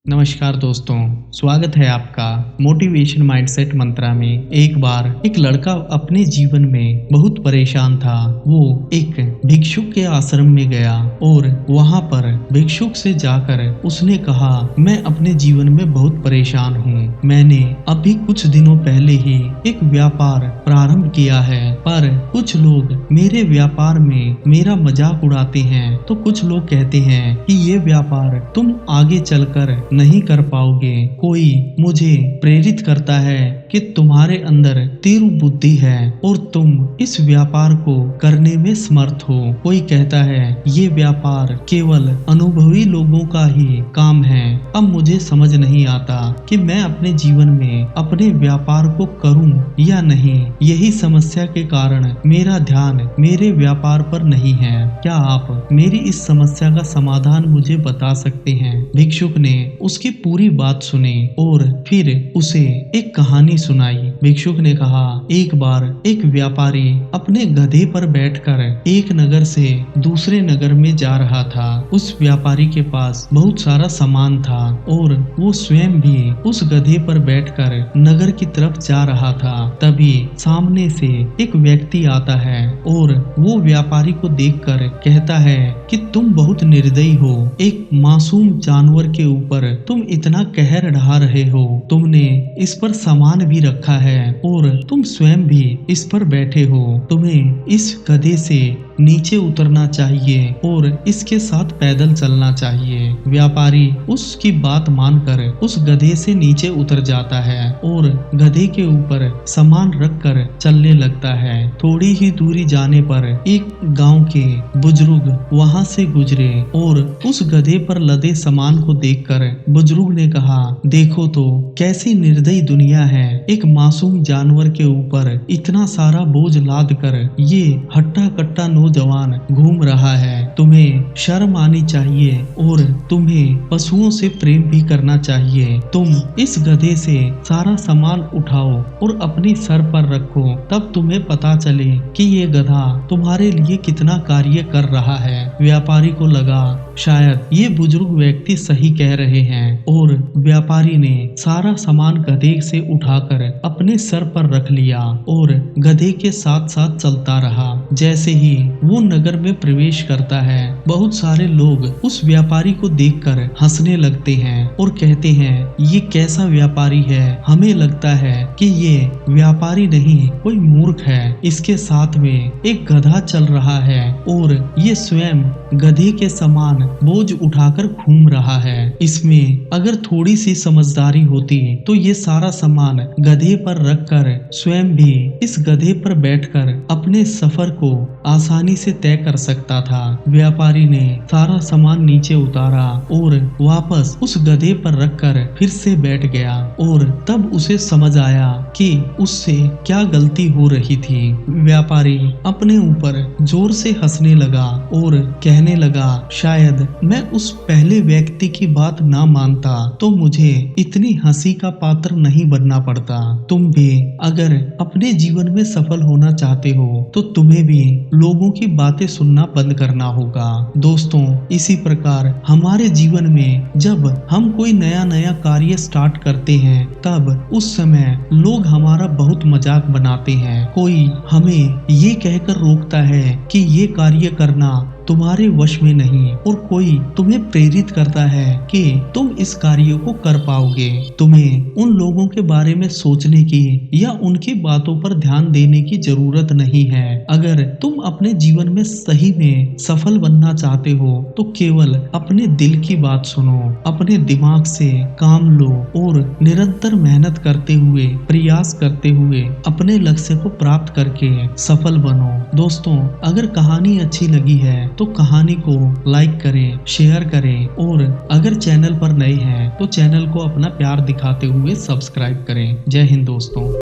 नमस्कार दोस्तों, स्वागत है आपका मोटिवेशन माइंडसेट मंत्रा में। एक बार एक लड़का अपने जीवन में बहुत परेशान था। वो एक भिक्षुक के आश्रम में गया और वहां पर भिक्षुक से जाकर उसने कहा, मैं अपने जीवन में बहुत परेशान हूँ। मैंने अभी कुछ दिनों पहले ही एक व्यापार प्रारंभ किया है, पर कुछ लोग मेरे व्यापार में मेरा मजाक उड़ाते हैं। तो कुछ लोग कहते हैं कि ये व्यापार तुम आगे चलकर नहीं कर पाओगे। कोई मुझे प्रेरित करता है कि तुम्हारे अंदर तीव्र बुद्धि है और तुम इस व्यापार को करने में समर्थ हो। कोई कहता है ये व्यापार केवल अनुभवी लोगों का ही काम है। अब मुझे समझ नहीं आता कि मैं अपने जीवन में अपने व्यापार को करूं या नहीं। यही समस्या के कारण मेरा ध्यान मेरे व्यापार पर नहीं है। क्या आप मेरी इस समस्या का समाधान मुझे बता सकते हैं? भिक्षुक ने उसकी पूरी बात सुनी और फिर उसे एक कहानी सुनाई। भिक्षुक ने कहा, एक बार एक व्यापारी अपने गधे पर बैठकर एक नगर से दूसरे नगर में जा रहा था। उस व्यापारी के पास बहुत सारा सामान था और वो स्वयं भी उस गधे पर बैठकर नगर की तरफ जा रहा था। तभी सामने से एक व्यक्ति आता है और वो व्यापारी को देखकर कहता है कि तुम बहुत निर्दयी हो। एक मासूम जानवर के ऊपर तुम इतना कहर ढा रहे हो। तुमने इस पर सामान भी रखा है और तुम स्वयं भी इस पर बैठे हो। तुम्हें इस गधे से नीचे उतरना चाहिए और इसके साथ पैदल चलना चाहिए। व्यापारी उसकी बात मानकर उस गधे से नीचे उतर जाता है और गधे के ऊपर सामान रखकर चलने लगता है। थोड़ी ही दूरी जाने पर एक गांव के बुजुर्ग वहां से गुजरे और उस गधे पर लदे सामान को देखकर बुजुर्ग ने कहा, देखो तो कैसी निर्दयी दुनिया है। एक मासूम जानवर के ऊपर इतना सारा बोझ लाद कर ये हट्टा कट्टा नौजवान घूम रहा है। तुम्हें शर्म आनी चाहिए और तुम्हें पशुओं से प्रेम भी करना चाहिए। तुम इस गधे से सारा सामान उठाओ और अपनी सर पर रखो, तब तुम्हें पता चले कि ये गधा तुम्हारे लिए कितना कार्य कर रहा है। व्यापारी को लगा शायद ये बुजुर्ग व्यक्ति सही कह रहे हैं और व्यापारी ने सारा सामान गधे से उठाकर अपने सर पर रख लिया और गधे के साथ साथ चलता रहा। जैसे ही वो नगर में प्रवेश करता है, बहुत सारे लोग उस व्यापारी को देखकर हंसने लगते हैं और कहते हैं, ये कैसा व्यापारी है। हमें लगता है कि ये व्यापारी नहीं कोई मूर्ख है। इसके साथ में एक गधा चल रहा है और ये स्वयं गधे के समान बोझ उठाकर घूम रहा है। इसमें अगर थोड़ी सी समझदारी होती तो ये सारा सामान गधे पर रखकर स्वयं भी इस गधे पर बैठकर अपने सफर को आसानी से तय कर सकता था। व्यापारी ने सारा सामान नीचे उतारा और वापस उस गधे पर रखकर फिर से बैठ गया और तब उसे समझ आया कि उससे क्या गलती हो रही थी। व्यापारी अपने ऊपर जोर से हंसने लगा और कहने लगा, शायद मैं उस पहले व्यक्ति की बात ना मानता तो मुझे इतनी हंसी का पात्र नहीं बनना पड़ता। तुम भी अगर अपने जीवन में सफल होना चाहते हो तो तुम्हें भी लोगों की बातें सुनना बंद करना होगा। दोस्तों, इसी प्रकार हमारे जीवन में जब हम कोई नया नया कार्य स्टार्ट करते हैं, तब उस समय लोग हमारा बहुत मजाक बनाते हैं। कोई हमें ये कहकर रोकता है कि ये कार्य करना तुम्हारे वश में नहीं और कोई तुम्हें प्रेरित करता है कि तुम इस कार्य को कर पाओगे। तुम्हें उन लोगों के बारे में सोचने की या उनकी बातों पर ध्यान देने की जरूरत नहीं है। अगर तुम अपने जीवन में सही में सफल बनना चाहते हो तो केवल अपने दिल की बात सुनो, अपने दिमाग से काम लो और निरंतर मेहनत करते हुए, प्रयास करते हुए अपने लक्ष्य को प्राप्त करके सफल बनो। दोस्तों, अगर कहानी अच्छी लगी है तो कहानी को लाइक करें, शेयर करें और अगर चैनल पर नए हैं तो चैनल को अपना प्यार दिखाते हुए सब्सक्राइब करें। जय हिंद दोस्तों।